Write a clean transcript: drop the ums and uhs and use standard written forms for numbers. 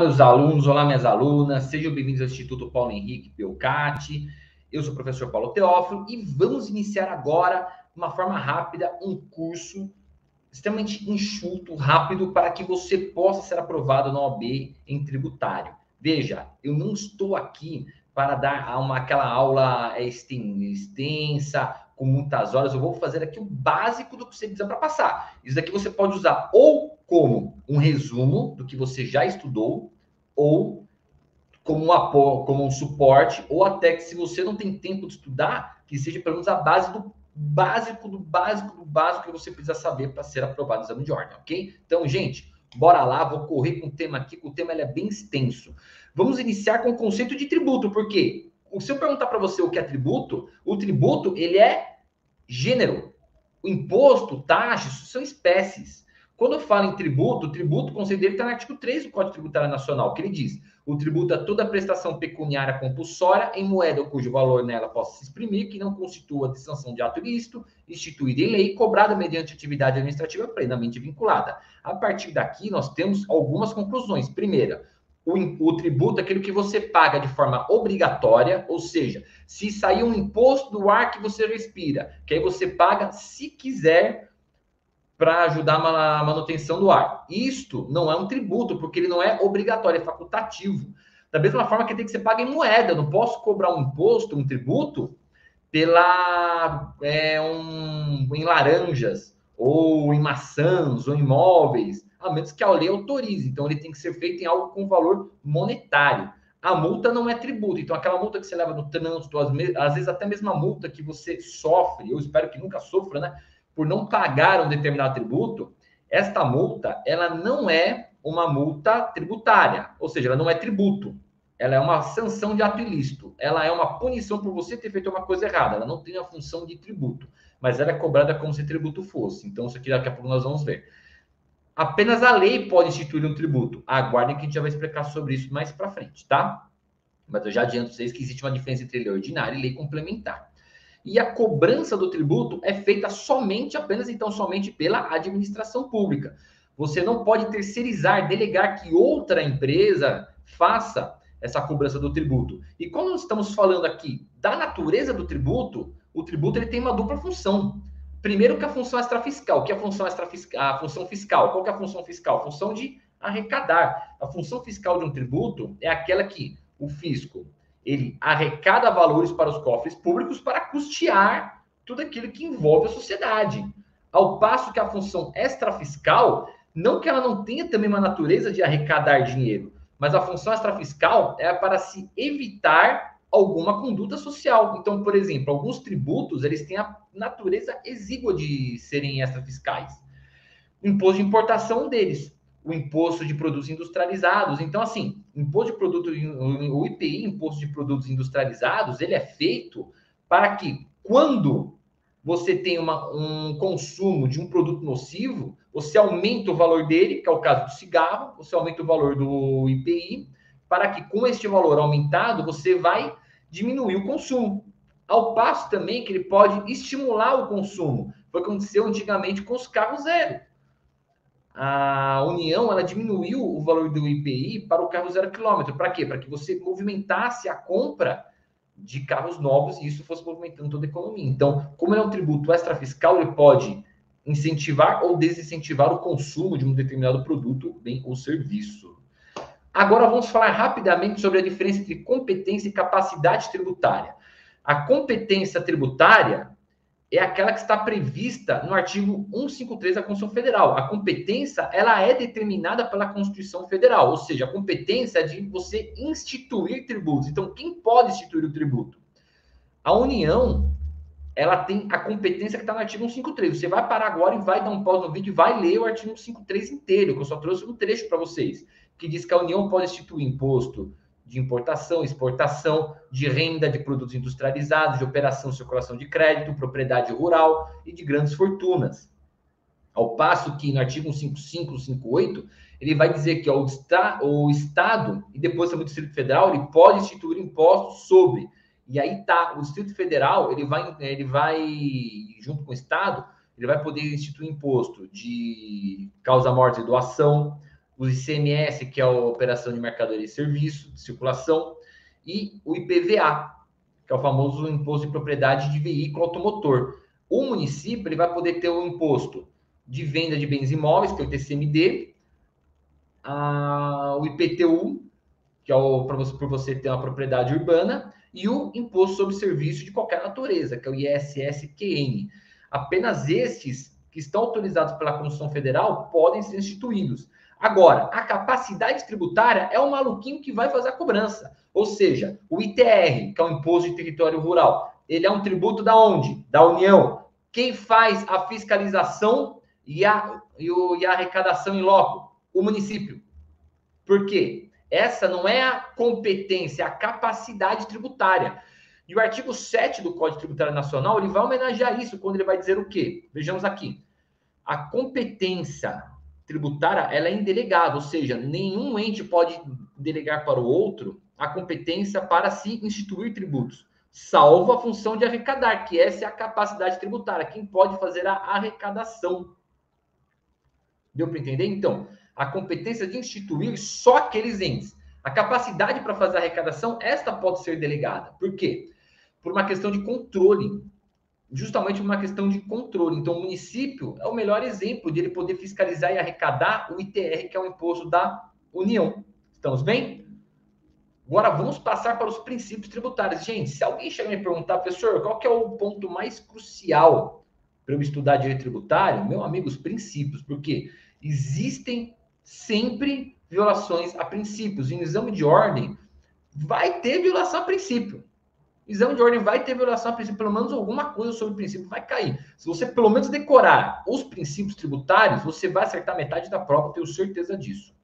meus alunos, olá, minhas alunas, sejam bem-vindos ao Instituto Paulo Henrique Belcati. Eu sou o professor Paulo Teófilo e vamos iniciar agora, de uma forma rápida, um curso extremamente enxuto, rápido, para que você possa ser aprovado na OAB em tributário. Veja, eu não estou aqui para dar aquela aula extensa, com muitas horas. Eu vou fazer aqui o básico do que você precisa para passar. Isso daqui você pode usar ou como um resumo do que você já estudou, ou como um apoio, como um suporte, ou até que se você não tem tempo de estudar, que seja pelo menos a base do básico que você precisa saber para ser aprovado no exame de ordem, ok? Então, gente, bora lá, vou correr com o tema aqui, que o tema ele é bem extenso. Vamos iniciar com o conceito de tributo, porque se eu perguntar para você o que é tributo, o tributo, ele é gênero. O imposto, taxa, isso são espécies. Quando eu falo em tributo, o tributo, o conceito dele está no artigo 3 do Código Tributário Nacional, que ele diz: o tributo é toda prestação pecuniária compulsória em moeda cujo valor nela possa se exprimir, que não constitua de sanção de ato ilícito, instituída em lei, cobrada mediante atividade administrativa plenamente vinculada. A partir daqui, nós temos algumas conclusões. Primeira, o tributo é aquilo que você paga de forma obrigatória, ou seja, se sair um imposto do ar que você respira, que aí você paga se quiser para ajudar na manutenção do ar. Isto não é um tributo, porque ele não é obrigatório, é facultativo. Da mesma forma que tem que ser pago em moeda. Eu não posso cobrar um imposto, um tributo, em laranjas, ou em maçãs, ou em imóveis, a menos que a lei autorize. Então, ele tem que ser feito em algo com valor monetário. A multa não é tributo. Então, aquela multa que você leva no trânsito, às vezes até mesmo a multa que você sofre, eu espero que nunca sofra, né? Por não pagar um determinado tributo, esta multa, ela não é uma multa tributária, ou seja, ela não é tributo. Ela é uma sanção de ato ilícito. Ela é uma punição por você ter feito uma coisa errada. Ela não tem a função de tributo, mas ela é cobrada como se tributo fosse. Então, isso aqui daqui a pouco nós vamos ver. Apenas a lei pode instituir um tributo. Aguardem que a gente já vai explicar sobre isso mais para frente, tá? Mas eu já adianto para vocês que existe uma diferença entre lei ordinária e lei complementar. E a cobrança do tributo é feita somente pela administração pública. Você não pode terceirizar, delegar que outra empresa faça essa cobrança do tributo. E quando nós estamos falando aqui da natureza do tributo, o tributo ele tem uma dupla função. Primeiro que a função extrafiscal. Que é a função extrafiscal? A função fiscal. Qual que é a função fiscal? A função de arrecadar. A função fiscal de um tributo é aquela que o fisco ele arrecada valores para os cofres públicos para custear tudo aquilo que envolve a sociedade. Ao passo que a função extrafiscal, não que ela não tenha também uma natureza de arrecadar dinheiro, mas a função extrafiscal é para se evitar alguma conduta social. Então, por exemplo, alguns tributos, eles têm a natureza exígua de serem extrafiscais. O imposto de importação deles, o imposto de produtos industrializados. Então, assim, imposto de produto, o IPI, imposto de produtos industrializados, ele é feito para que, quando você tem um consumo de um produto nocivo, você aumenta o valor dele, que é o caso do cigarro, você aumenta o valor do IPI, para que, com este valor aumentado, você vai diminuir o consumo. Ao passo também que ele pode estimular o consumo. Foi o que aconteceu antigamente com os carros zero. A União ela diminuiu o valor do IPI para o carro 0 km. Para quê? Para que você movimentasse a compra de carros novos e isso fosse movimentando toda a economia. Então, como ele é um tributo extrafiscal, ele pode incentivar ou desincentivar o consumo de um determinado produto, bem ou serviço. Agora vamos falar rapidamente sobre a diferença entre competência e capacidade tributária. A competência tributária é aquela que está prevista no artigo 153 da Constituição Federal. A competência, ela é determinada pela Constituição Federal, ou seja, a competência é de você instituir tributos. Então, quem pode instituir o tributo? A União, ela tem a competência que está no artigo 153. Você vai parar agora e vai dar um pause no vídeo e vai ler o artigo 153 inteiro, que eu só trouxe um trecho para vocês, que diz que a União pode instituir imposto de importação, exportação, de renda de produtos industrializados, de operação e circulação de crédito, propriedade rural e de grandes fortunas. Ao passo que no artigo 155, 158, ele vai dizer que o Estado, e depois também o Distrito Federal, ele pode instituir impostos sobre. E aí tá, o Distrito Federal, ele vai junto com o Estado, ele vai poder instituir imposto de causa morte e doação, o ICMS, que é a operação de mercadoria e serviço, de circulação, e o IPVA, que é o famoso imposto de propriedade de veículo automotor. O município ele vai poder ter o imposto de venda de bens imóveis, que é o ITCMD, o IPTU, que é para você, por você ter uma propriedade urbana, e o imposto sobre serviço de qualquer natureza, que é o ISS-QN. Apenas estes que estão autorizados pela Constituição Federal podem ser instituídos. Agora, a capacidade tributária é o maluquinho que vai fazer a cobrança. Ou seja, o ITR, que é o Imposto de Território Rural, ele é um tributo da onde? Da União. Quem faz a fiscalização e a arrecadação em loco? O município. Por quê? Essa não é a competência, é a capacidade tributária. E o artigo 7 do Código Tributário Nacional, ele vai homenagear isso quando ele vai dizer o quê? Vejamos aqui. A competência tributária, ela é indelegável, ou seja, nenhum ente pode delegar para o outro a competência para se instituir tributos, salvo a função de arrecadar, que essa é a capacidade tributária, quem pode fazer a arrecadação. Deu para entender? Então, a competência de instituir só aqueles entes. A capacidade para fazer a arrecadação, esta pode ser delegada. Por quê? Por uma questão de controle. Justamente uma questão de controle. Então, o município é o melhor exemplo de ele poder fiscalizar e arrecadar o ITR, que é o imposto da União. Estamos bem? Agora, vamos passar para os princípios tributários. Gente, se alguém chegar e me perguntar, professor, qual que é o ponto mais crucial para eu estudar direito tributário? Meu amigo, os princípios. Por quê? Existem sempre violações a princípios. Em exame de ordem, vai ter violação a princípio. Exame de ordem vai ter violação a princípio, pelo menos alguma coisa sobre o princípio vai cair. Se você pelo menos decorar os princípios tributários, você vai acertar metade da prova, tenho certeza disso.